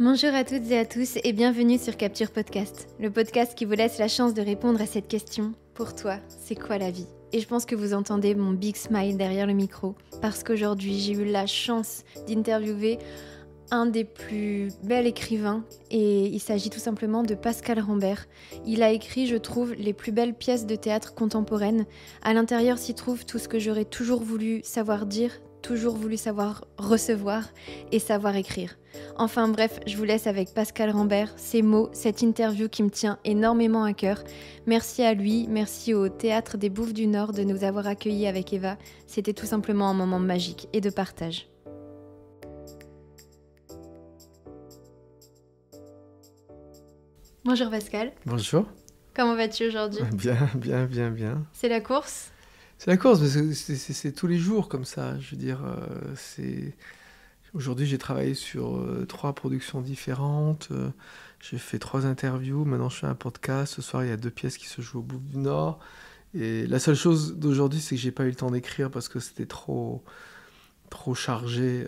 Bonjour à toutes et à tous et bienvenue sur Capture Podcast, le podcast qui vous laisse la chance de répondre à cette question. Pour toi, c'est quoi la vie ? Et je pense que vous entendez mon big smile derrière le micro, parce qu'aujourd'hui j'ai eu la chance d'interviewer un des plus bels écrivains, et il s'agit tout simplement de Pascal Rambert. Il a écrit, je trouve, les plus belles pièces de théâtre contemporaines. À l'intérieur s'y trouve tout ce que j'aurais toujours voulu savoir dire, toujours voulu savoir recevoir et savoir écrire. Enfin bref, je vous laisse avec Pascal Rambert, ses mots, cette interview qui me tient énormément à cœur. Merci à lui, merci au Théâtre des Bouffes du Nord de nous avoir accueillis avec Eva. C'était tout simplement un moment magique et de partage. Bonjour Pascal. Bonjour. Comment vas-tu aujourd'hui ? Bien. C'est la course ? C'est la course, mais c'est tous les jours comme ça. Je veux dire, aujourd'hui j'ai travaillé sur 3 productions différentes. J'ai fait 3 interviews. Maintenant je fais un podcast. Ce soir il y a 2 pièces qui se jouent au Bouffe du Nord. Et la seule chose d'aujourd'hui, c'est que j'ai pas eu le temps d'écrire parce que c'était trop chargé.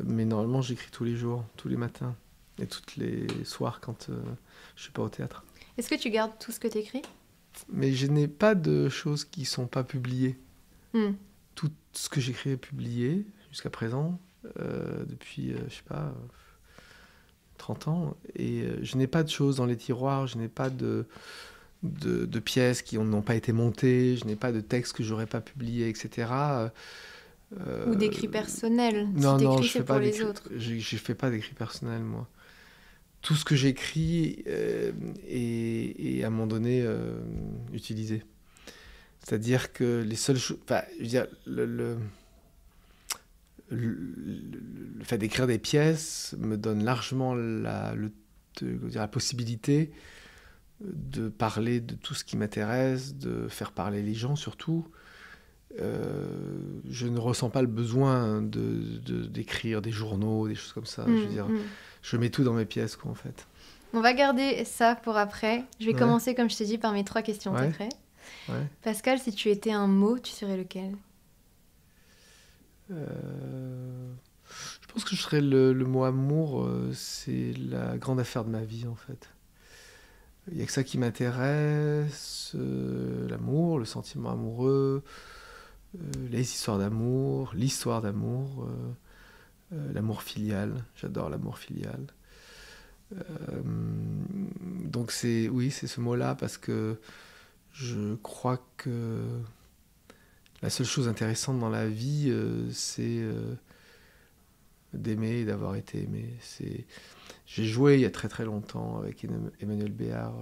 Mais normalement j'écris tous les jours, tous les matins et tous les soirs quand je suis pas au théâtre. Est-ce que tu gardes tout ce que tu écris ? Mais je n'ai pas de choses qui ne sont pas publiées. Tout ce que j'écris est publié jusqu'à présent, depuis, 30 ans. Et je n'ai pas de choses dans les tiroirs, je n'ai pas de pièces qui n'ont pas été montées, je n'ai pas de textes que je n'aurais pas publiés, etc. Ou d'écrits personnels, non, si je t'écris, fais c'est pas pour les autres. Je ne fais pas d'écrits personnels, moi. Tout ce que j'écris est à un moment donné utilisé. C'est-à-dire que les seules choses... Enfin, je veux dire, le fait d'écrire des pièces me donne largement la possibilité de parler de tout ce qui m'intéresse, de faire parler les gens surtout. Je ne ressens pas le besoin d'écrire des journaux, des choses comme ça. Je veux dire, je mets tout dans mes pièces, quoi, en fait. On va garder ça pour après. Je vais commencer, comme je t'ai dit, par mes 3 questions secrètes. Ouais. Pascal, si tu étais un mot, tu serais lequel ? Je pense que je serais le mot amour. C'est la grande affaire de ma vie, en fait. Il n'y a que ça qui m'intéresse. L'amour, le sentiment amoureux, les histoires d'amour, l'histoire d'amour, l'amour filial. J'adore l'amour filial. Donc c'est ce mot-là, parce que je crois que la seule chose intéressante dans la vie, c'est d'aimer et d'avoir été aimé. J'ai joué il y a très très longtemps avec Emmanuel Béard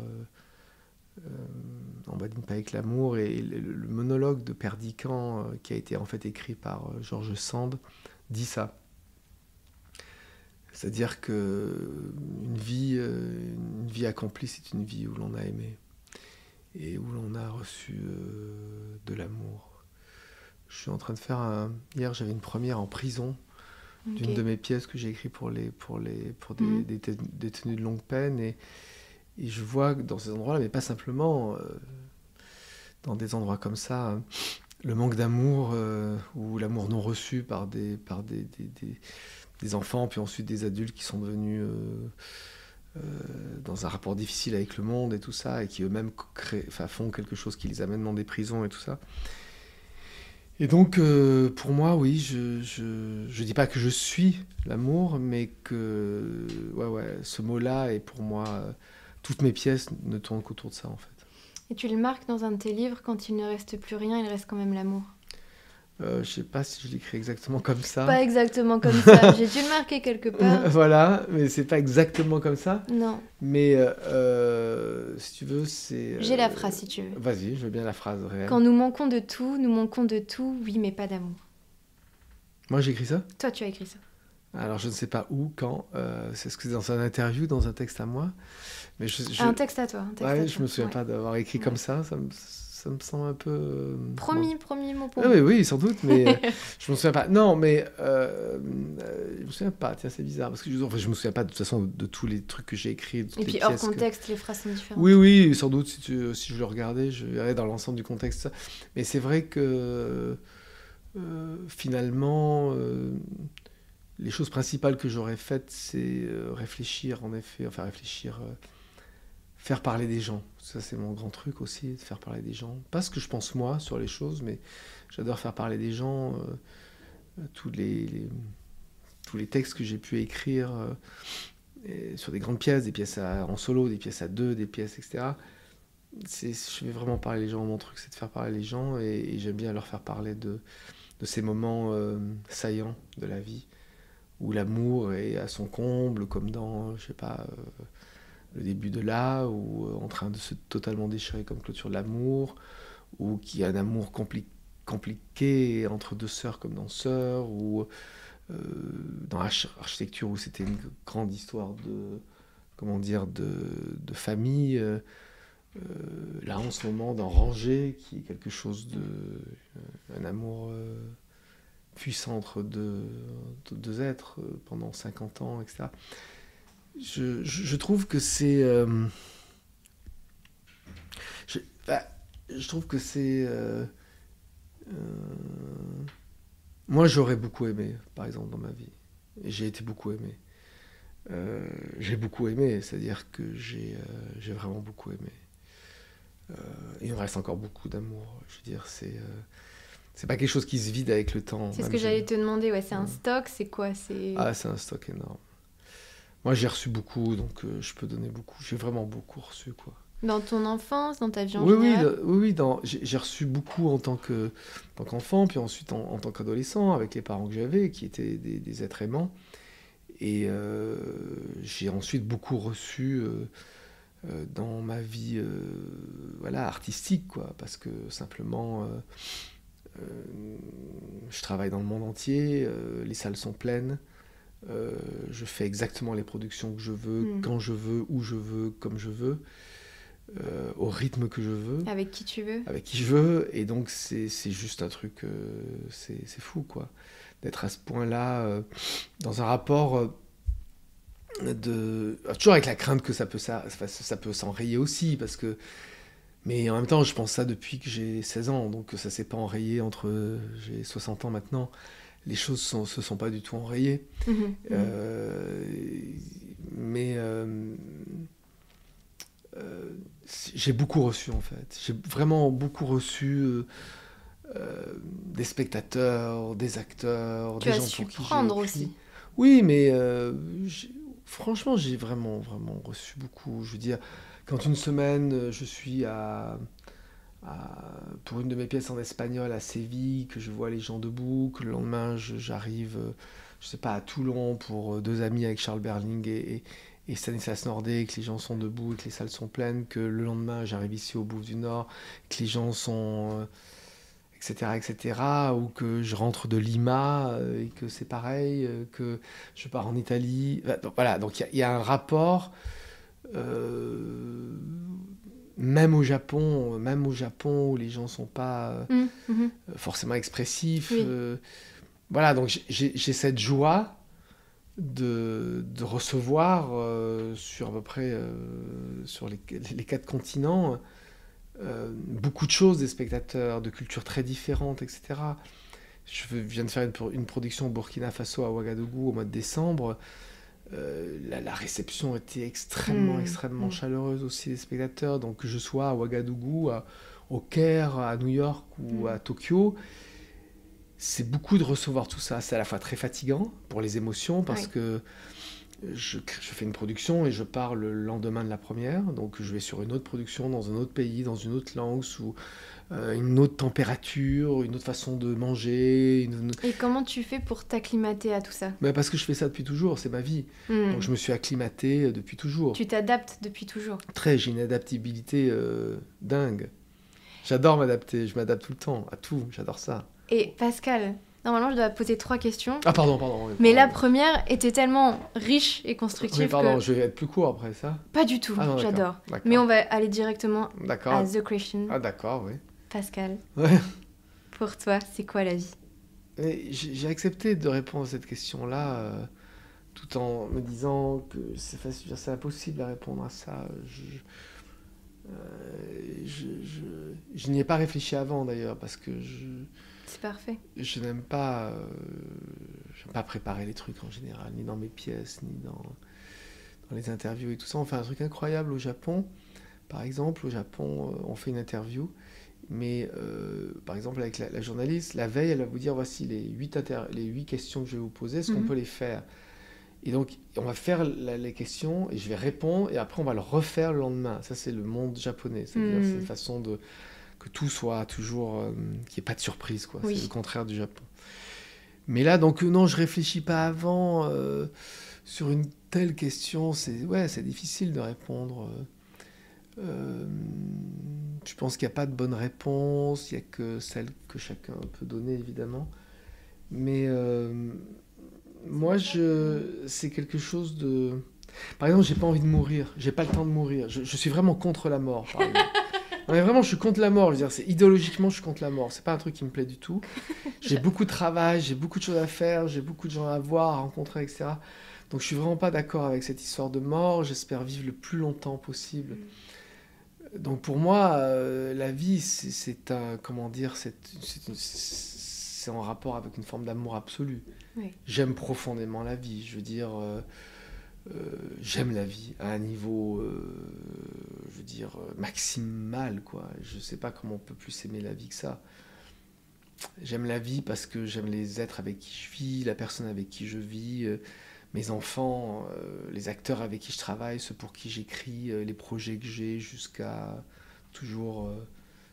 en Badine pas avec l'amour, et le monologue de Perdican qui a été en fait écrit par Georges Sand dit ça. C'est-à-dire qu'une vie accomplie, c'est une vie où l'on a aimé et où l'on a reçu de l'amour. Je suis en train de faire hier, j'avais une première en prison d'une de mes pièces que j'ai écrites pour des détenus de longue peine, et je vois que dans ces endroits-là, mais pas simplement dans des endroits comme ça, le manque d'amour ou l'amour non reçu par des enfants, puis ensuite des adultes qui sont devenus dans un rapport difficile avec le monde et tout ça, et qui eux-mêmes font quelque chose qui les amène dans des prisons et tout ça. Et donc, pour moi, oui, je dis pas que je suis l'amour, mais que ce mot-là est pour moi... toutes mes pièces ne tournent qu'autour de ça, en fait. Et tu le marques dans un de tes livres, quand il ne reste plus rien, il reste quand même l'amour. Je sais pas si je l'écris exactement comme ça. Pas exactement comme ça. J'ai dû le marquer quelque part. Voilà, mais c'est pas exactement comme ça. Non. Mais si tu veux, c'est... J'ai la phrase, si tu veux. Vas-y, je veux bien la phrase réelle. Quand nous manquons de tout, oui, mais pas d'amour. Moi, j'ai écrit ça ? Toi, tu as écrit ça. Alors, je ne sais pas où, quand. C'est ce que c'est dans un interview, dans un texte à moi. Mais un texte à toi. Je me souviens pas d'avoir écrit comme ça. Ça me semble un peu... Promis mot pour moi. Oui, sans doute, mais je me souviens pas. Non, mais je me souviens pas. Tiens, c'est bizarre, parce que je me souviens pas de toute façon de tous les trucs que j'ai écrits. Et puis hors contexte, les phrases sont différentes. Oui, sans doute, si je le regardais, je verrais dans l'ensemble du contexte ça. Mais c'est vrai que finalement, les choses principales que j'aurais faites, c'est réfléchir, en effet, enfin réfléchir, faire parler des gens. Ça, c'est mon grand truc aussi, de faire parler des gens. Pas ce que je pense moi sur les choses, mais j'adore faire parler des gens. Tous les textes que j'ai pu écrire sur des grandes pièces, des pièces en solo, des pièces à deux, des pièces, etc. Je vais vraiment parler les gens. Mon truc, c'est de faire parler les gens et j'aime bien leur faire parler de ces moments saillants de la vie où l'amour est à son comble, comme dans, je sais pas, le début de là, ou en train de se totalement déchirer comme clôture de l'amour, ou qu'il y a un amour compliqué entre deux sœurs comme dans Sœurs, ou dans Architecture où c'était une grande histoire de famille. Là en ce moment dans Rangers, qui est quelque chose un amour puissant entre deux êtres pendant 50 ans, etc. Je trouve que c'est je trouve que c'est moi j'aurais beaucoup aimé, par exemple, dans ma vie, et j'ai été beaucoup aimé. J'ai beaucoup aimé, c'est-à-dire que j'ai vraiment beaucoup aimé. Il me reste encore beaucoup d'amour. Je veux dire, c'est pas quelque chose qui se vide avec le temps. C'est ce que j'allais te demander, ouais, c'est un stock, c'est quoi? C'est un stock énorme. Moi, j'ai reçu beaucoup, donc je peux donner beaucoup. J'ai vraiment beaucoup reçu, quoi. Dans ton enfance, dans ta vie en général? Oui, j'ai reçu beaucoup en tant qu'enfant, puis ensuite en tant qu'adolescent, avec les parents que j'avais, qui étaient des êtres aimants. Et j'ai ensuite beaucoup reçu dans ma vie artistique, quoi, parce que simplement, je travaille dans le monde entier, les salles sont pleines, je fais exactement les productions que je veux, quand je veux, où je veux, comme je veux. Au rythme que je veux. Avec qui tu veux. Avec qui je veux. Et donc, c'est juste un truc... c'est fou, quoi. D'être à ce point-là, dans un rapport toujours avec la crainte que ça peut s'enrayer aussi, parce que... Mais en même temps, je pense ça depuis que j'ai 16 ans, donc ça s'est pas enrayé entre... J'ai 60 ans maintenant. Les choses se sont pas du tout enrayées. Mais... j'ai beaucoup reçu, en fait. J'ai vraiment beaucoup reçu des spectateurs, des acteurs, des gens pour qui j'ai écrit. Aussi. Oui, mais franchement, j'ai vraiment, vraiment reçu beaucoup. Je veux dire, quand une semaine, je suis pour une de mes pièces en espagnol à Séville, que je vois les gens debout, que le lendemain, j'arrive, je sais pas, à Toulon pour deux amis avec Charles Berling et Stanislas Nordet, que les gens sont debout et que les salles sont pleines, que le lendemain j'arrive ici au Bouffe du Nord, que les gens sont... etc., ou que je rentre de Lima et que c'est pareil, que je pars en Italie. Voilà, donc il y a un rapport, même au Japon où les gens ne sont pas forcément expressifs. Oui. Voilà, donc j'ai cette joie de recevoir sur à peu près sur les 4 continents beaucoup de choses des spectateurs, de cultures très différentes, etc. Je viens de faire une production au Burkina Faso à Ouagadougou au mois de décembre. La réception était extrêmement chaleureuse aussi des spectateurs. Donc que je sois à Ouagadougou, au Caire, à New York ou à Tokyo, c'est beaucoup de recevoir tout ça. C'est à la fois très fatigant pour les émotions parce que je fais une production et je pars le lendemain de la première, donc je vais sur une autre production dans un autre pays, dans une autre langue, sous une autre température, une autre façon de manger. Et comment tu fais pour t'acclimater à tout ça? Parce que je fais ça depuis toujours, c'est ma vie. Donc je me suis acclimaté depuis toujours. Tu t'adaptes depuis toujours? J'ai une adaptabilité dingue. J'adore m'adapter, je m'adapte tout le temps, à tout, j'adore ça. Et Pascal, normalement, je dois poser 3 questions. Ah, pardon. Mais la première était tellement riche et constructive que... je vais être plus court après ça. Pas du tout, j'adore. Mais on va aller directement à The Question. Ah, d'accord, oui. Pascal, ouais. Pour toi, c'est quoi la vie? J'ai accepté de répondre à cette question-là, tout en me disant que c'est impossible à répondre à ça. Je n'y ai pas réfléchi avant, d'ailleurs, parce que C'est parfait. Je n'aime pas Je n'aime pas préparer les trucs en général, ni dans mes pièces, ni dans les interviews et tout ça. On fait un truc incroyable au Japon. Par exemple, au Japon, on fait une interview, mais par exemple, avec la journaliste, la veille, elle va vous dire, voici les 8 questions que je vais vous poser, est-ce qu'on peut les faire? Et donc, on va faire les questions, et je vais répondre, et après, on va le refaire le lendemain. Ça, c'est le monde japonais. C'est-à-dire, c'est une façon que tout soit toujours... qu'il n'y ait pas de surprise, quoi. Oui. C'est le contraire du Japon. Mais là, donc, non, je réfléchis pas avant sur une telle question. C'est difficile de répondre. Je pense qu'il n'y a pas de bonne réponse. Il n'y a que celle que chacun peut donner, évidemment. Mais moi, c'est quelque chose de... Par exemple, j'ai pas envie de mourir. J'ai pas le temps de mourir. Je suis vraiment contre la mort, par exemple. Non, mais vraiment, je suis contre la mort. Je veux dire, idéologiquement, je suis contre la mort. C'est pas un truc qui me plaît du tout. J'ai beaucoup de travail, j'ai beaucoup de choses à faire, j'ai beaucoup de gens à voir, à rencontrer, etc. Donc, je suis vraiment pas d'accord avec cette histoire de mort. J'espère vivre le plus longtemps possible. Donc, pour moi, la vie, c'est un... Comment dire? C'est en rapport avec une forme d'amour absolu. Oui. J'aime profondément la vie. Je veux dire... j'aime la vie à un niveau, je veux dire, maximal, quoi. Je sais pas comment on peut plus aimer la vie que ça. J'aime la vie parce que j'aime les êtres avec qui je vis, la personne avec qui je vis, mes enfants, les acteurs avec qui je travaille, ceux pour qui j'écris, les projets que j'ai jusqu'à toujours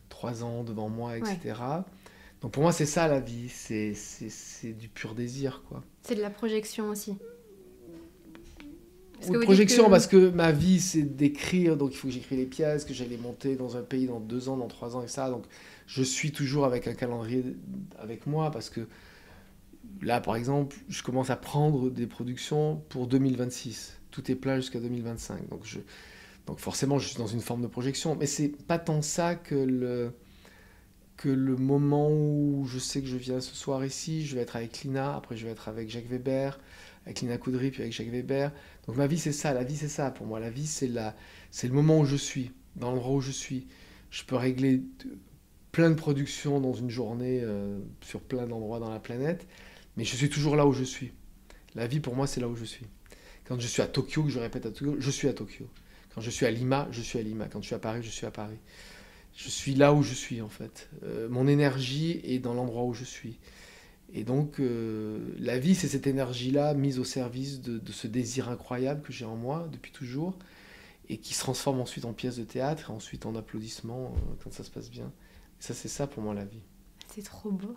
3 ans devant moi, etc. Ouais. Donc pour moi, c'est ça la vie, c'est du pur désir, quoi. C'est de la projection aussi. Ou de projection, parce que ma vie, c'est d'écrire, donc il faut que j'écris les pièces, que j'allais monter dans un pays dans 2 ans, dans 3 ans, et ça. Donc je suis toujours avec un calendrier avec moi, parce que là, par exemple, je commence à prendre des productions pour 2026. Tout est plat jusqu'à 2025. Donc forcément, je suis dans une forme de projection. Mais c'est pas tant ça que le moment où je sais que je viens ce soir ici, je vais être avec Lina, après je vais être avec Jacques Weber, avec Lina Coudry, puis avec Jacques Weber. Donc ma vie, c'est ça. La vie, c'est ça pour moi. La vie, c'est le moment où je suis, dans l'endroit où je suis. Je peux régler plein de productions dans une journée sur plein d'endroits dans la planète, mais je suis toujours là où je suis. La vie, pour moi, c'est là où je suis. Quand je suis à Tokyo, que je répète à Tokyo, je suis à Tokyo. Quand je suis à Lima, je suis à Lima. Quand je suis à Paris, je suis à Paris. Je suis là où je suis, en fait. Mon énergie est dans l'endroit où je suis. Et donc, la vie, c'est cette énergie-là mise au service de ce désir incroyable que j'ai en moi depuis toujours et qui se transforme ensuite en pièce de théâtre et ensuite en applaudissements quand ça se passe bien. Et ça, c'est ça pour moi, la vie. C'est trop beau.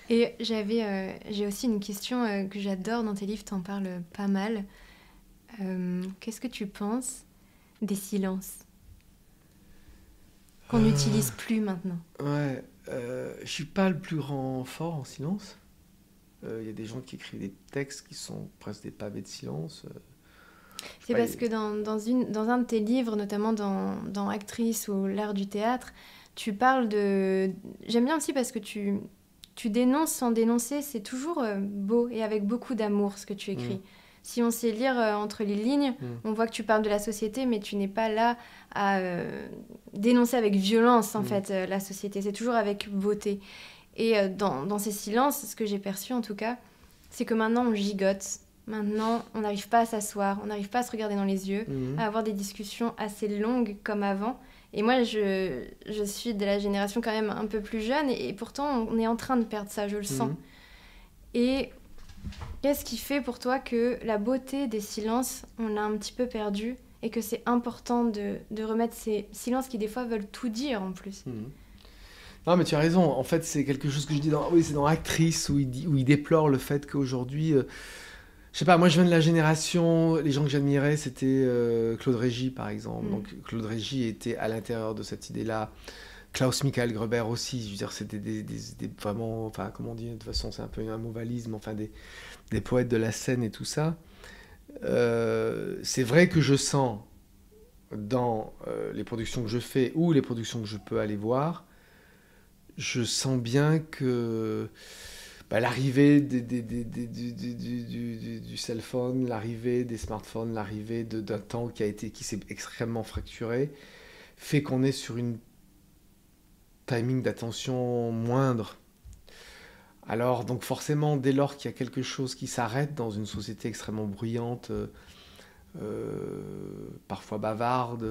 Et j'ai aussi une question que j'adore dans tes livres, t'en parles pas mal. Qu'est-ce que tu penses des silences qu'on n'utilise plus maintenant? Ouais, je suis pas le plus grand fort en silence. Y a des gens qui écrivent des textes qui sont presque des pavés de silence. C'est parce que dans un de tes livres, notamment dans Actrice ou l'art du théâtre, tu parles de... J'aime bien aussi parce que tu dénonces sans dénoncer, c'est toujours beau et avec beaucoup d'amour ce que tu écris. Si on sait lire entre les lignes, on voit que tu parles de la société, mais tu n'es pas là à dénoncer avec violence, en fait, la société. C'est toujours avec beauté. Et dans ces silences, ce que j'ai perçu, en tout cas, c'est que maintenant, on gigote. Maintenant, on n'arrive pas à s'asseoir, on n'arrive pas à se regarder dans les yeux, à avoir des discussions assez longues comme avant. Et moi, je suis de la génération quand même un peu plus jeune, et pourtant, on est en train de perdre ça, je le sens. Et... Qu'est-ce qui fait pour toi que la beauté des silences, on l'a un petit peu perdu et que c'est important de remettre ces silences qui des fois veulent tout dire en plus? Non mais tu as raison, en fait c'est quelque chose que je dis c'est dans Actrice où il déplore le fait qu'aujourd'hui, je sais pas, moi je viens de la génération, les gens que j'admirais c'était Claude Régis par exemple, donc Claude Régis était à l'intérieur de cette idée-là. Klaus Michael Gruber aussi, je veux dire, c'était des vraiment, enfin, comment on dit, de toute façon, c'est un peu un mouvalisme, enfin, des poètes de la scène et tout ça. C'est vrai que je sens dans les productions que je fais ou les productions que je peux aller voir, je sens bien que l'arrivée du cell phone, l'arrivée des smartphones, l'arrivée d'un temps qui s'est extrêmement fracturé, fait qu'on est sur une timing d'attention moindre, Alors, donc forcément, dès lors qu'il y a quelque chose qui s'arrête dans une société extrêmement bruyante, parfois bavarde,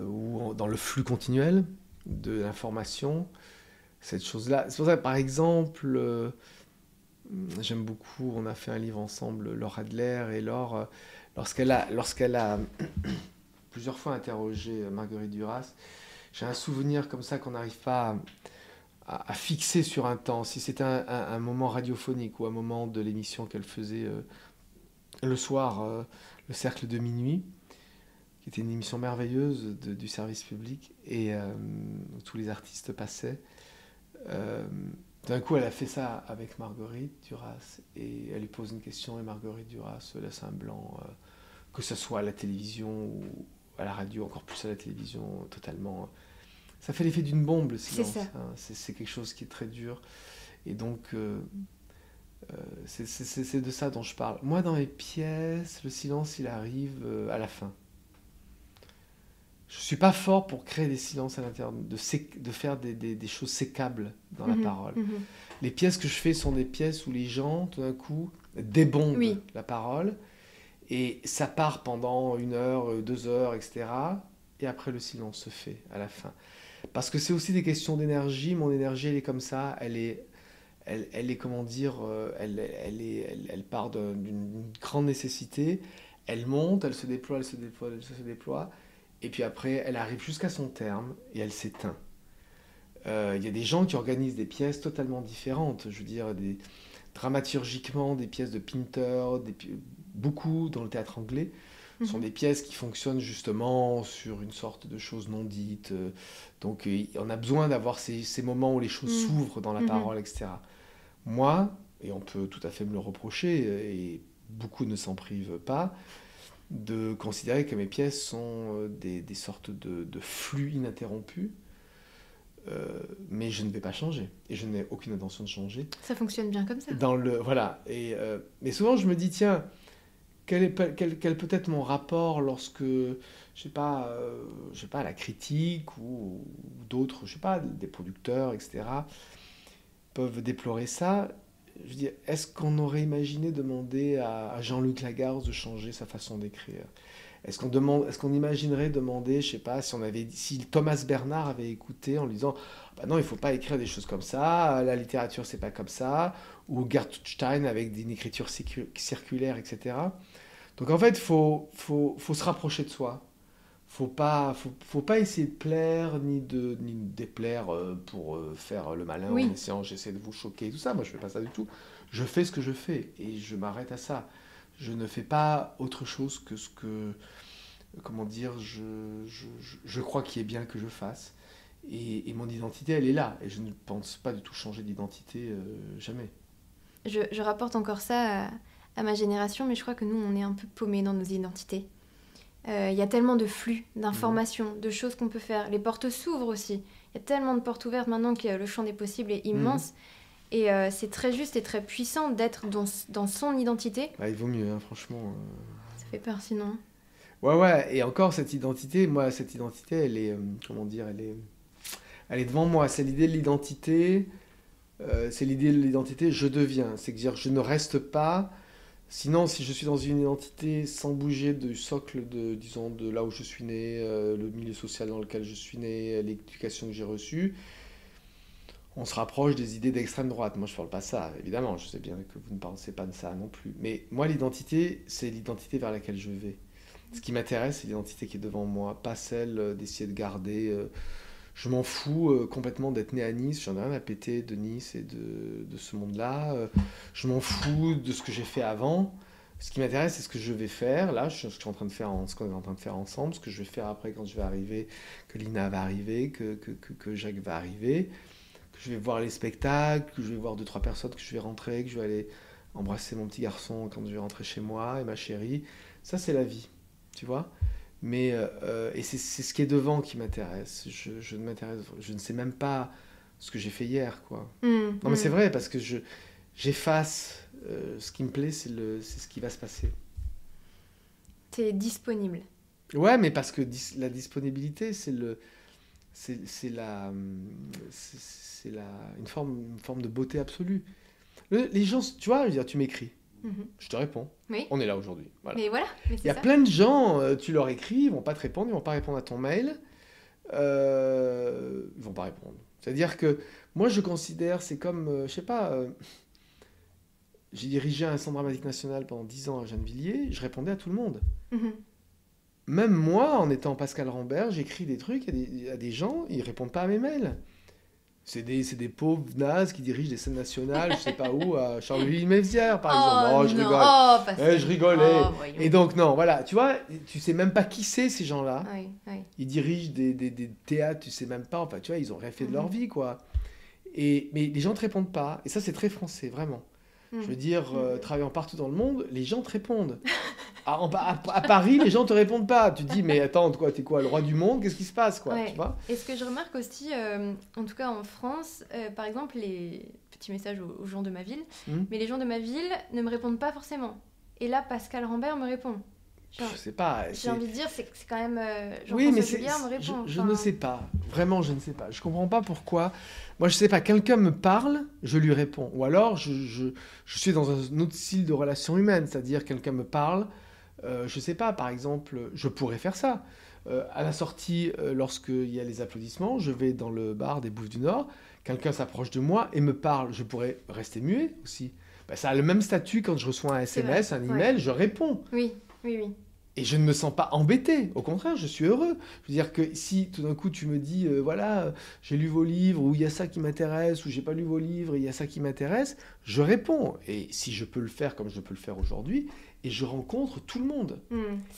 ou dans le flux continuel de l'information, cette chose-là. C'est pour ça que, par exemple, j'aime beaucoup, on a fait un livre ensemble, Laure Adler, et Laure, lorsqu'elle a plusieurs fois interrogé Marguerite Duras, j'ai un souvenir comme ça qu'on n'arrive pas à fixer sur un temps. Si c'était un moment radiophonique ou un moment de l'émission qu'elle faisait le soir, le Cercle de Minuit, qui était une émission merveilleuse du service public, et où tous les artistes passaient. D'un coup, elle a fait ça avec Marguerite Duras, et elle lui pose une question, et Marguerite Duras laisse un blanc, que ce soit à la télévision ou à la radio, encore plus à la télévision, totalement. Ça fait l'effet d'une bombe, le silence. C'est ça. Hein. C'est quelque chose qui est très dur. Et donc, c'est de ça dont je parle. Moi, dans mes pièces, le silence, il arrive à la fin. Je suis pas fort pour créer des silences à l'intérieur, de faire des choses sécables dans la parole. Les pièces que je fais sont des pièces où les gens, tout d'un coup, débondent la parole, et ça part pendant 1 heure, 2 heures, etc. Et après, le silence se fait à la fin. Parce que c'est aussi des questions d'énergie. Mon énergie, elle est comme ça. Elle est comment dire, elle part d'une grande nécessité. Elle monte, elle se déploie, elle se déploie, elle se déploie. Et puis après, elle arrive jusqu'à son terme et elle s'éteint. Il y a des gens qui organisent des pièces totalement différentes. Je veux dire, dramaturgiquement, des pièces de Pinter, beaucoup dans le théâtre anglais. Sont des pièces qui fonctionnent justement sur une sorte de choses non dites. Donc on a besoin d'avoir ces moments où les choses s'ouvrent dans la parole, etc. Moi, et on peut tout à fait me le reprocher, et beaucoup ne s'en privent pas, de considérer que mes pièces sont des sortes de flux ininterrompus, mais je ne vais pas changer, et je n'ai aucune intention de changer. Ça fonctionne bien comme ça. Voilà, mais souvent je me dis, tiens, quel peut être mon rapport lorsque, je sais pas, la critique ou d'autres, je sais pas, des producteurs, etc., peuvent déplorer ça. Je dis, est-ce qu'on aurait imaginé demander à Jean-Luc Lagarde de changer sa façon d'écrire ? Est-ce qu'on imaginerait demander, je sais pas, si Thomas Bernard avait écouté en lui disant, bah non, il faut pas écrire des choses comme ça, la littérature c'est pas comme ça, ou Gertrude Stein avec une écriture circulaire, etc. Donc en fait, faut se rapprocher de soi. Faut pas essayer de plaire ni de déplaire pour faire le malin en essayant, j'essaie de vous choquer, tout ça. Moi, je fais pas ça du tout. Je fais ce que je fais et je m'arrête à ça. Je ne fais pas autre chose que ce que, comment dire, je crois qu'il est bien que je fasse. Et mon identité, elle est là. Et je ne pense pas du tout changer d'identité, jamais. Je rapporte encore ça à ma génération, mais je crois que nous, on est un peu paumés dans nos identités. Il y a tellement de flux, d'informations, de choses qu'on peut faire. Les portes s'ouvrent aussi. Il y a tellement de portes ouvertes maintenant que le champ des possibles est immense. Et c'est très juste et très puissant d'être dans son identité. Bah, il vaut mieux, hein, franchement. Ça fait peur sinon. Ouais. Et encore, cette identité, elle est, comment dire, elle est devant moi. C'est l'idée de l'identité. Je deviens. C'est-à-dire, je ne reste pas. Sinon, si je suis dans une identité sans bouger du socle disons, de là où je suis né, le milieu social dans lequel je suis né, l'éducation que j'ai reçue, on se rapproche des idées d'extrême droite. Moi, je ne parle pas de ça, évidemment. Je sais bien que vous ne pensez pas de ça non plus. Mais moi, l'identité, c'est l'identité vers laquelle je vais. Ce qui m'intéresse, c'est l'identité qui est devant moi, pas celle d'essayer de garder. Je m'en fous complètement d'être né à Nice, j'en ai rien à péter de Nice et de ce monde-là. Je m'en fous de ce que j'ai fait avant. Ce qui m'intéresse, c'est ce que je vais faire. Là, ce qu'on est en train de faire ensemble, ce que je vais faire après quand je vais arriver, que Lina va arriver, que Jacques va arriver, que je vais voir les spectacles, que je vais voir 2-3 personnes, que je vais rentrer, que je vais aller embrasser mon petit garçon quand je vais rentrer chez moi et ma chérie. Ça, c'est la vie, tu vois ? Mais et c'est ce qui est devant qui m'intéresse. Je ne sais même pas ce que j'ai fait hier, quoi. Non, mais c'est vrai, parce que j'efface. Ce qui me plaît, c'est ce qui va se passer. T'es disponible. Ouais, mais parce que la disponibilité, une forme de beauté absolue. Les gens, tu vois, je veux dire, tu m'écris, je te réponds. Oui. On est là aujourd'hui. Voilà. Mais voilà, mais Il y a plein de gens, tu leur écris, ils vont pas te répondre, ils vont pas répondre à ton mail, ils vont pas répondre. C'est-à-dire que moi, je considère, c'est comme, je sais pas, j'ai dirigé un centre dramatique national pendant 10 ans à Gennevilliers, je répondais à tout le monde. Même moi, en étant Pascal Rambert, j'écris des trucs à des gens, ils répondent pas à mes mails. C'est des pauvres nazes qui dirigent des scènes nationales, je sais pas où, à Charleville-Mézières, par exemple. Oh, je non. rigole. Oh, Pascal. Je rigolais. Oh, voyons. Et donc, non, voilà, tu vois, tu sais même pas qui c'est, ces gens-là. Oui, oui. Ils dirigent des théâtres, tu sais même pas. Enfin, tu vois, ils ont rien fait de leur vie, quoi. Mais les gens te répondent pas. Et ça, c'est très français, vraiment. Je veux dire, travaillant partout dans le monde, les gens te répondent. À Paris, les gens te répondent pas. Tu te dis, mais attends, quoi, t'es quoi, le roi du monde? Qu'est-ce qui se passe, quoi, Ouais. tu vois? Et ce que je remarque aussi, en tout cas en France, par exemple, les petits messages aux gens de ma ville, mais les gens de ma ville ne me répondent pas forcément. Et là, Pascal Rambert me répond. Genre, je sais pas. J'ai envie de dire, c'est quand même... Oui, mais Julien me répond. je ne sais pas. Vraiment, je ne sais pas. Je comprends pas pourquoi. Moi, je sais pas. Quelqu'un me parle, je lui réponds. Ou alors, je suis dans un autre style de relation humaine. C'est-à-dire, quelqu'un me parle, je sais pas, par exemple, je pourrais faire ça. À la sortie, lorsqu'il y a les applaudissements, je vais dans le bar des Bouffes du Nord, quelqu'un s'approche de moi et me parle. Je pourrais rester muet aussi. Ça a le même statut quand je reçois un SMS, un email, je réponds. Oui, oui, oui. Et je ne me sens pas embêté. Au contraire, je suis heureux. Je veux dire que si tout d'un coup tu me dis, voilà, j'ai lu vos livres, ou il y a ça qui m'intéresse, ou j'ai pas lu vos livres, et il y a ça qui m'intéresse, je réponds. Et si je peux le faire comme je peux le faire aujourd'hui, et je rencontre tout le monde.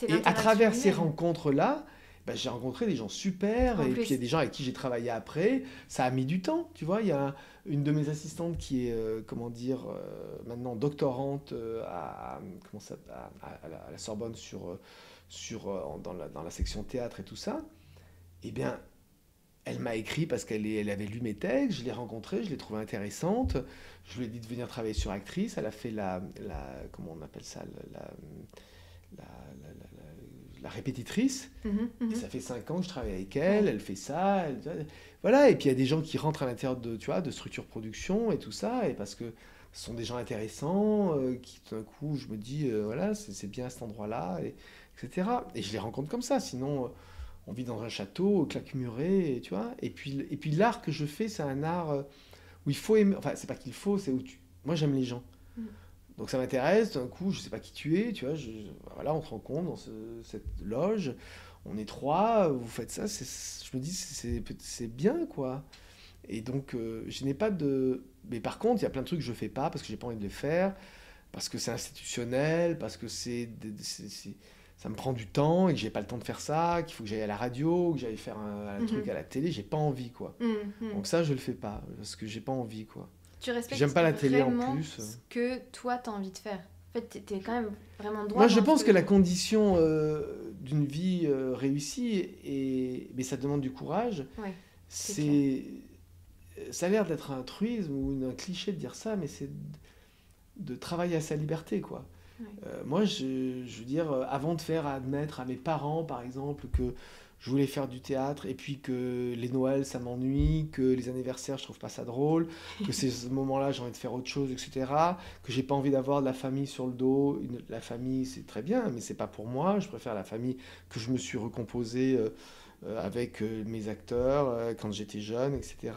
Et à travers ces rencontres-là, j'ai rencontré des gens super, et puis il y a des gens avec qui j'ai travaillé après. Ça a mis du temps, tu vois. Il y a une de mes assistantes qui est, maintenant doctorante à la Sorbonne dans la section théâtre et tout ça. Eh bien, elle m'a écrit parce qu'elle avait lu mes textes, je l'ai rencontrée, je l'ai trouvée intéressante. Je lui ai dit de venir travailler sur actrice. Elle a fait comment on appelle ça, la répétitrice. Et ça fait 5 ans que je travaille avec elle, elle fait ça. Voilà, et puis il y a des gens qui rentrent à l'intérieur de structures production et tout ça, et parce que ce sont des gens intéressants, qui tout d'un coup, je me dis, voilà, c'est bien à cet endroit-là, etc. Et je les rencontre comme ça, sinon on vit dans un château, claquemuré, et tu vois. Et puis l'art que je fais, c'est un art où il faut aimer, enfin, c'est pas qu'il faut, c'est où moi j'aime les gens. Donc ça m'intéresse, d'un coup, je sais pas qui tu es, tu vois, voilà, on se rencontre dans cette loge, on est 3, vous faites ça, je me dis, c'est bien, quoi. Et donc, je n'ai pas de... Mais par contre, il y a plein de trucs que je fais pas parce que j'ai pas envie de les faire, parce que c'est institutionnel, parce que ça me prend du temps et que j'ai pas le temps de faire ça, qu'il faut que j'aille à la radio, que j'aille faire un truc à la télé, j'ai pas envie, quoi. Donc ça, je le fais pas, parce que j'ai pas envie, quoi. Tu respectes J'aime pas la télé en vraiment plus. Ce que toi, tu as envie de faire. En fait, tu es quand même vraiment droit. Moi, je pense que la condition d'une vie réussie, mais ça demande du courage, ça a l'air d'être un truisme ou un cliché de dire ça, mais c'est de travailler à sa liberté, quoi. Moi, je veux dire, avant de faire admettre à mes parents, par exemple, que je voulais faire du théâtre, et puis que les Noëls, ça m'ennuie, que les anniversaires, je trouve pas ça drôle, que ces moments-là, j'ai envie de faire autre chose, etc., que j'ai pas envie d'avoir de la famille sur le dos. La famille, c'est très bien, mais c'est pas pour moi. Je préfère la famille que je me suis recomposée avec mes acteurs quand j'étais jeune, etc.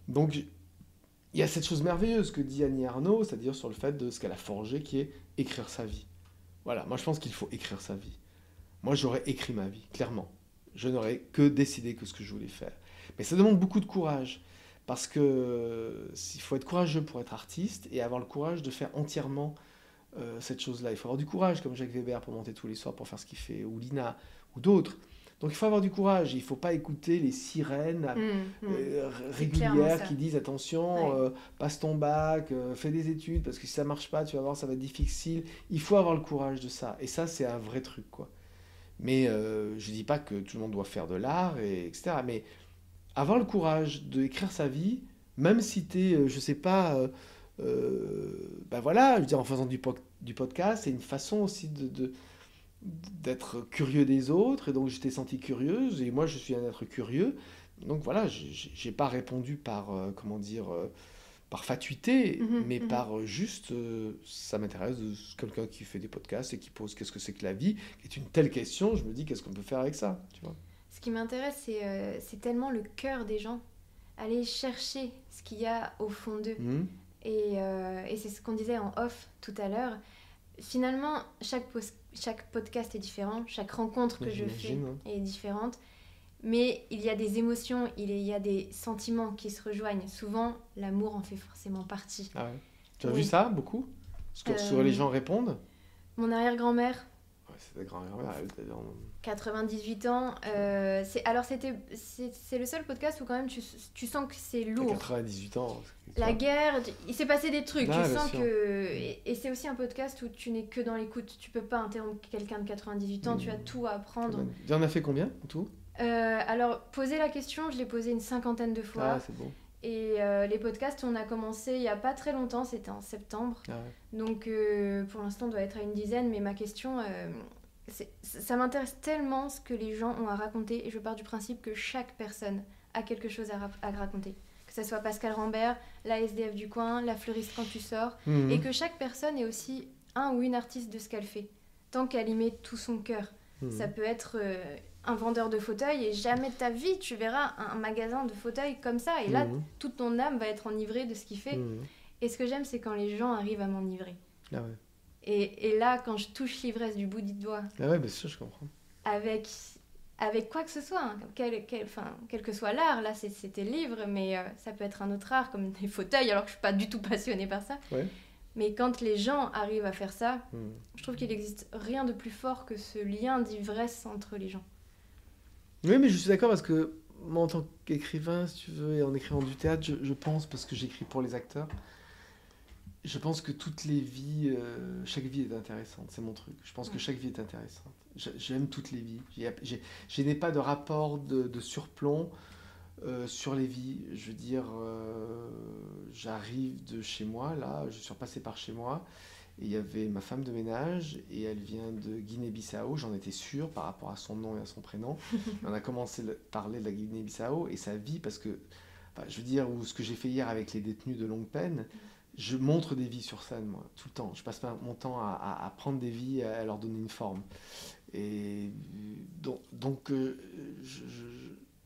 Donc, il y a cette chose merveilleuse que dit Annie Ernaux, c'est-à-dire sur le fait de ce qu'elle a forgé, qui est écrire sa vie. Voilà, moi je pense qu'il faut écrire sa vie. Moi j'aurais écrit ma vie, clairement. Je n'aurais que décidé que ce que je voulais faire. Mais ça demande beaucoup de courage, parce que il faut être courageux pour être artiste et avoir le courage de faire entièrement cette chose-là. Il faut avoir du courage, comme Jacques Weber, pour monter tous les soirs, pour faire ce qu'il fait, ou Lina, ou d'autres. Donc il faut avoir du courage, il ne faut pas écouter les sirènes régulières qui disent attention, passe ton bac, fais des études, parce que si ça ne marche pas, tu vas voir, ça va être difficile. Il faut avoir le courage de ça, et ça c'est un vrai truc, quoi. Mais je ne dis pas que tout le monde doit faire de l'art, etc. Mais avoir le courage d'écrire sa vie, même si tu es, je ne sais pas, voilà, je veux dire, en faisant du podcast, c'est une façon aussi d'être curieux des autres, et donc je t'ai senti curieuse, et moi je suis un être curieux, Donc voilà, j'ai pas répondu par, par fatuité, mais par juste, ça m'intéresse de quelqu'un qui fait des podcasts et qui pose qu'est-ce que c'est que la vie, qui est une telle question, je me dis qu'est-ce qu'on peut faire avec ça, tu vois. Ce qui m'intéresse, c'est tellement le cœur des gens. Aller chercher ce qu'il y a au fond d'eux. Et c'est ce qu'on disait en off tout à l'heure. Finalement, chaque podcast est différent, chaque rencontre que je fais est différente. Mais il y a des émotions, il y a des sentiments qui se rejoignent. Souvent, l'amour en fait forcément partie. Ah ouais. Tu as vu ça beaucoup? Sur les gens répondent? Mon arrière-grand-mère. Ouais, c'est ta grand-mère. 98 ans. C'est le seul podcast où quand même tu sens que c'est lourd. 98 ans. La guerre, il s'est passé des trucs. Ah, tu sens que et c'est aussi un podcast où tu n'es que dans l'écoute. Tu peux pas interrompre quelqu'un de 98 ans. Tu as tout à apprendre. Tu en as fait combien en tout? Alors, poser la question, je l'ai posée une 50aine de fois. Ah, c'est bon. Et les podcasts, on a commencé il n'y a pas très longtemps, c'était en septembre. Ah ouais. Donc, pour l'instant, on doit être à une dizaine. Mais ma question, ça m'intéresse tellement ce que les gens ont à raconter. Et je pars du principe que chaque personne a quelque chose à raconter. Que ce soit Pascal Rambert, la SDF du coin, la fleuriste quand tu sors. Et que chaque personne est aussi un ou une artiste de ce qu'elle fait. Tant qu'elle y met tout son cœur. Ça peut être... un vendeur de fauteuils et jamais de ta vie tu verras un magasin de fauteuils comme ça et là toute ton âme va être enivrée de ce qu'il fait et ce que j'aime c'est quand les gens arrivent à m'enivrer. Ah ouais. Et là quand je touche l'ivresse du bout du doigt bien sûr je comprends avec quoi que ce soit hein, quel que soit l'art là c'était le livre mais ça peut être un autre art comme les fauteuils alors que je suis pas du tout passionnée par ça mais quand les gens arrivent à faire ça je trouve qu'il n'existe rien de plus fort que ce lien d'ivresse entre les gens. Oui, mais je suis d'accord parce que moi, en tant qu'écrivain, si tu veux, et en écrivant du théâtre, je pense, parce que j'écris pour les acteurs, je pense que toutes les vies, chaque vie est intéressante, c'est mon truc. Je pense que chaque vie est intéressante. J'aime toutes les vies. Je n'ai pas de rapport de surplomb sur les vies. Je veux dire, j'arrive de chez moi, là, je suis repassé par chez moi. Et il y avait ma femme de ménage, et elle vient de Guinée-Bissau, j'en étais sûr par rapport à son nom et à son prénom. On a commencé à parler de la Guinée-Bissau et sa vie, parce que, je veux dire, ou ce que j'ai fait hier avec les détenus de longue peine, je montre des vies sur scène, moi, tout le temps. Je passe mon temps à prendre des vies, à leur donner une forme. Et donc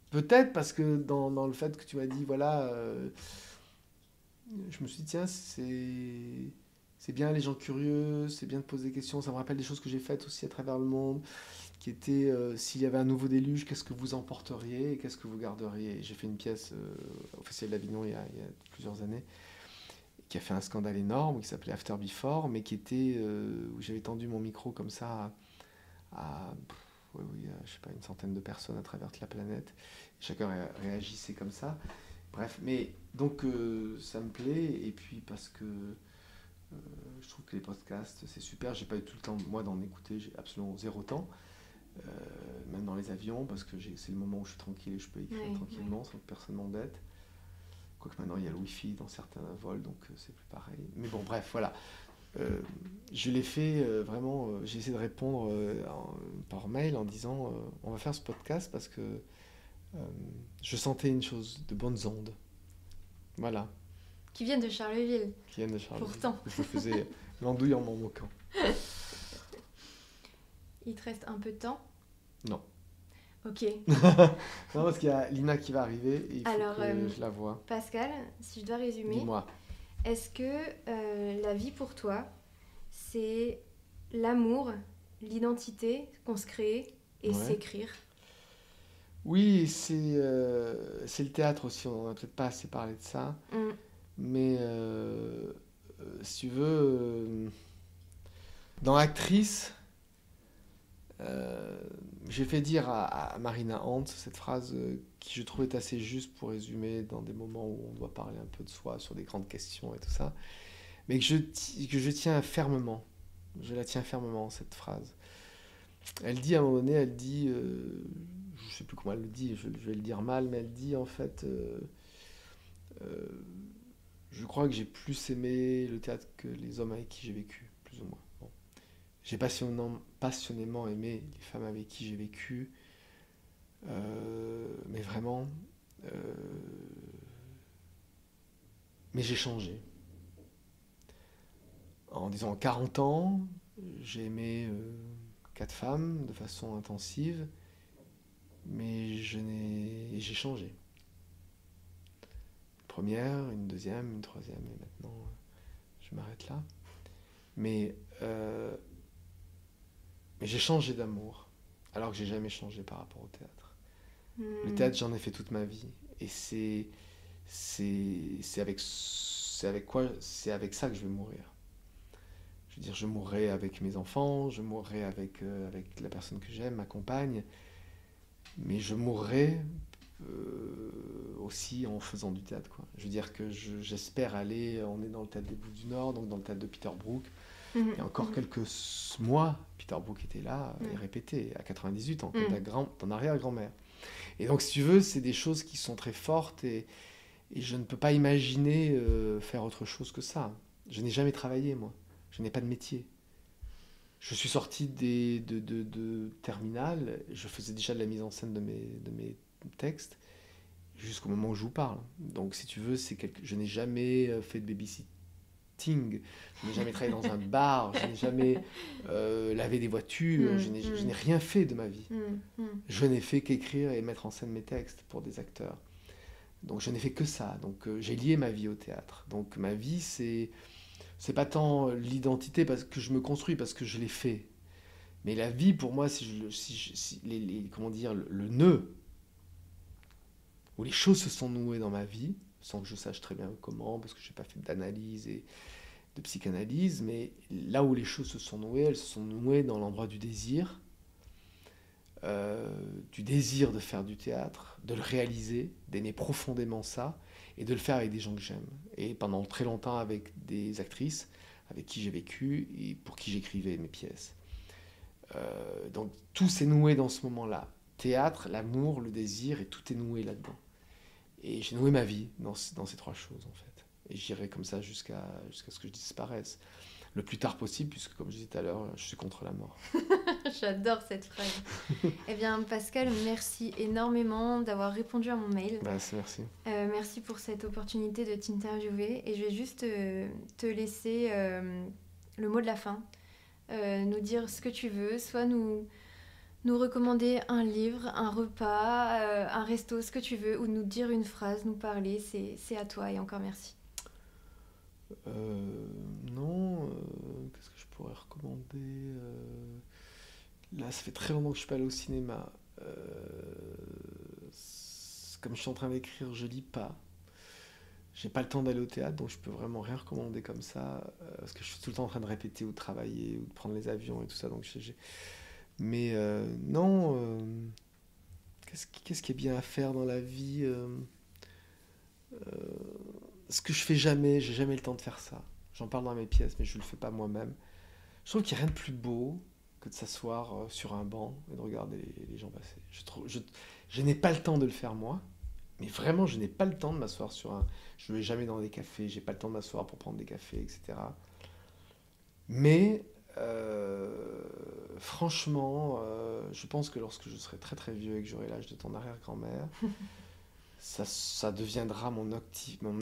peut-être parce que dans le fait que tu m'as dit, voilà, je me suis dit, tiens, c'est bien les gens curieux, c'est bien de poser des questions. Ça me rappelle des choses que j'ai faites aussi à travers le monde, qui étaient s'il y avait un nouveau déluge, qu'est-ce que vous emporteriez et qu'est-ce que vous garderiez. J'ai fait une pièce au Festival d'Avignon il y a plusieurs années, qui a fait un scandale énorme, qui s'appelait After Before, mais qui était où j'avais tendu mon micro comme ça à je sais pas, une centaine de personnes à travers toute la planète. Chacun réagissait comme ça. Bref, mais donc ça me plaît, et puis parce que je trouve que les podcasts c'est super. J'ai pas eu tout le temps moi d'en écouter, j'ai absolument zéro temps, même dans les avions, parce que c'est le moment où je suis tranquille et je peux écrire tranquillement sans que personne m'embête. Quoique maintenant il y a le wifi dans certains vols, donc c'est plus pareil. Mais bon, bref, voilà. Je l'ai fait vraiment, j'ai essayé de répondre par mail en disant on va faire ce podcast parce que je sentais une chose, de bonnes ondes. Voilà. Qui viennent de Charleville. Qui viennent de Charleville. Pourtant. Je faisais l'andouille en m'en moquant. Il te reste un peu de temps ? Non. Ok. Non, parce qu'il y a Lina qui va arriver et il faut que je la voie. Pascal, si je dois résumer, dis-moi. Est-ce que la vie pour toi, c'est l'amour, l'identité qu'on se crée et s'écrire ? Oui, c'est le théâtre aussi, on n'a peut-être pas assez parlé de ça. Mais si tu veux, dans Actrice, j'ai fait dire à Marina Hans cette phrase qui je trouve est assez juste pour résumer dans des moments où on doit parler un peu de soi sur des grandes questions et tout ça, mais que je tiens fermement, je la tiens fermement, cette phrase. Elle dit à un moment donné, je sais plus comment elle le dit, je vais le dire mal, mais elle dit en fait, je crois que j'ai plus aimé le théâtre que les hommes avec qui j'ai vécu, plus ou moins. Bon. J'ai passionnément aimé les femmes avec qui j'ai vécu, mais vraiment, Euh, mais j'ai changé. En disant 40 ans, j'ai aimé 4 femmes de façon intensive, mais j'ai changé. Une première, une deuxième, une troisième, et maintenant je m'arrête là. Mais, euh, mais j'ai changé d'amour, alors que j'ai jamais changé par rapport au théâtre. Le théâtre, j'en ai fait toute ma vie, et c'est avec ça que je vais mourir. Je veux dire, je mourrai avec mes enfants, je mourrai avec la personne que j'aime, ma compagne, mais je mourrai aussi en faisant du théâtre, quoi. Je veux dire que j'espère aller, on est dans le théâtre des Bouffes du Nord, donc dans le théâtre de Peter Brook. Il y a encore quelques mois, Peter Brook était là et répétait à 98 ans, comme ton arrière-grand-mère. Et donc, si tu veux, c'est des choses qui sont très fortes et je ne peux pas imaginer faire autre chose que ça. Je n'ai jamais travaillé, moi. Je n'ai pas de métier. Je suis sorti de terminale, je faisais déjà de la mise en scène de mes textes jusqu'au moment où je vous parle. Donc, si tu veux, je n'ai jamais fait de babysitting, je n'ai jamais travaillé dans un bar, je n'ai jamais lavé des voitures, je n'ai rien fait de ma vie. Je n'ai fait qu'écrire et mettre en scène mes textes pour des acteurs. Donc, je n'ai fait que ça. Donc, j'ai lié ma vie au théâtre. Donc, ma vie, c'est pas tant l'identité parce que je me construis parce que je l'ai fait. Mais la vie, pour moi, comment dire, le nœud, où les choses se sont nouées dans ma vie, sans que je sache très bien comment, parce que je n'ai pas fait d'analyse et de psychanalyse, mais là où les choses se sont nouées, elles se sont nouées dans l'endroit du désir de faire du théâtre, de le réaliser, d'aimer profondément ça, et de le faire avec des gens que j'aime. Et pendant très longtemps avec des actrices avec qui j'ai vécu et pour qui j'écrivais mes pièces. Donc tout s'est noué dans ce moment-là. Théâtre, l'amour, le désir, et tout est noué là-dedans. Et j'ai noué ma vie dans ces trois choses, en fait. Et j'irai comme ça jusqu'à ce que je disparaisse. Le plus tard possible, puisque comme je disais tout à l'heure, je suis contre la mort. J'adore cette phrase. Eh bien, Pascal, merci énormément d'avoir répondu à mon mail. Merci. Merci pour cette opportunité de t'interviewer. Et je vais juste te laisser le mot de la fin. Nous dire ce que tu veux, soit nous recommander un livre, un repas, un resto, ce que tu veux, ou nous dire une phrase, nous parler. C'est à toi et encore merci. Non, qu'est-ce que je pourrais recommander Là, ça fait très longtemps que je suis pas allé au cinéma. Comme je suis en train d'écrire, je lis pas. J'ai pas le temps d'aller au théâtre, donc je peux vraiment rien recommander comme ça, parce que je suis tout le temps en train de répéter ou de travailler ou de prendre les avions et tout ça. Donc Mais non, qu'est-ce qui est bien à faire dans la vie Ce que je fais jamais, j'ai jamais le temps de faire ça. J'en parle dans mes pièces, mais je le fais pas moi-même. Je trouve qu'il n'y a rien de plus beau que de s'asseoir sur un banc et de regarder les gens passer. Je n'ai pas le temps de le faire moi, mais vraiment, je n'ai pas le temps de m'asseoir sur un... Je ne vais jamais dans des cafés, j'ai pas le temps de m'asseoir pour prendre des cafés, etc. Mais franchement, je pense que lorsque je serai très très vieux et que j'aurai l'âge de ton arrière-grand-mère, ça deviendra mon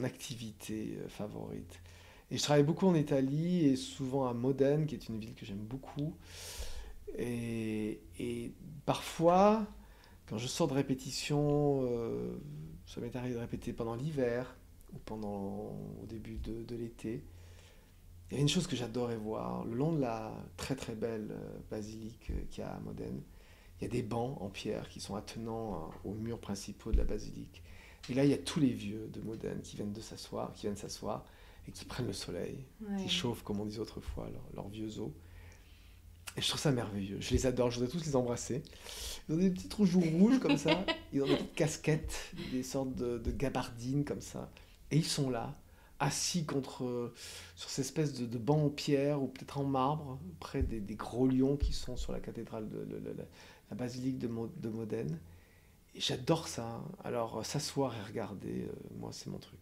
activité favorite. Et je travaille beaucoup en Italie et souvent à Modène, qui est une ville que j'aime beaucoup. Et parfois, quand je sors de répétition, ça m'est arrivé de répéter pendant l'hiver ou au début de l'été. Il y a une chose que j'adorais voir, le long de la très très belle basilique qu'il y a à Modène, il y a des bancs en pierre qui sont attenants aux murs principaux de la basilique. Et là, il y a tous les vieux de Modène qui viennent s'asseoir et qui prennent le soleil, qui chauffent, comme on disait autrefois, leurs vieux os. Et je trouve ça merveilleux. Je les adore, je voudrais tous les embrasser. Ils ont des petites joues rouges comme ça, ils ont des petites casquettes, des sortes de gabardines comme ça. Et ils sont là, assis sur ces espèces de bancs en pierre ou peut-être en marbre, près des gros lions qui sont sur la cathédrale de la basilique de Modène. Et j'adore ça. Alors, s'asseoir et regarder, moi, c'est mon truc.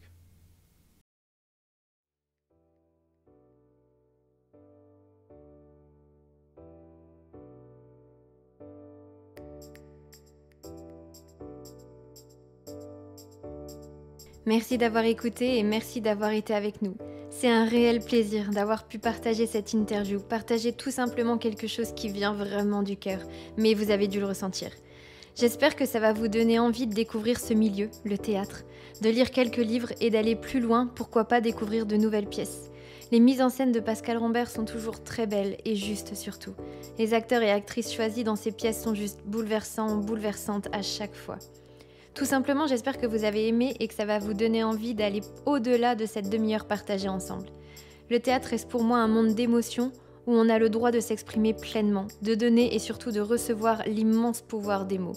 Merci d'avoir écouté et merci d'avoir été avec nous. C'est un réel plaisir d'avoir pu partager cette interview, partager tout simplement quelque chose qui vient vraiment du cœur, mais vous avez dû le ressentir. J'espère que ça va vous donner envie de découvrir ce milieu, le théâtre, de lire quelques livres et d'aller plus loin, pourquoi pas découvrir de nouvelles pièces. Les mises en scène de Pascal Rambert sont toujours très belles et justes surtout. Les acteurs et actrices choisis dans ces pièces sont juste bouleversants, bouleversantes à chaque fois. Tout simplement, j'espère que vous avez aimé et que ça va vous donner envie d'aller au-delà de cette demi-heure partagée ensemble. Le théâtre reste pour moi un monde d'émotions où on a le droit de s'exprimer pleinement, de donner et surtout de recevoir l'immense pouvoir des mots.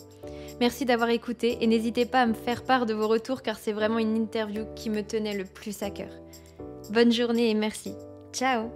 Merci d'avoir écouté et n'hésitez pas à me faire part de vos retours car c'est vraiment une interview qui me tenait le plus à cœur. Bonne journée et merci. Ciao!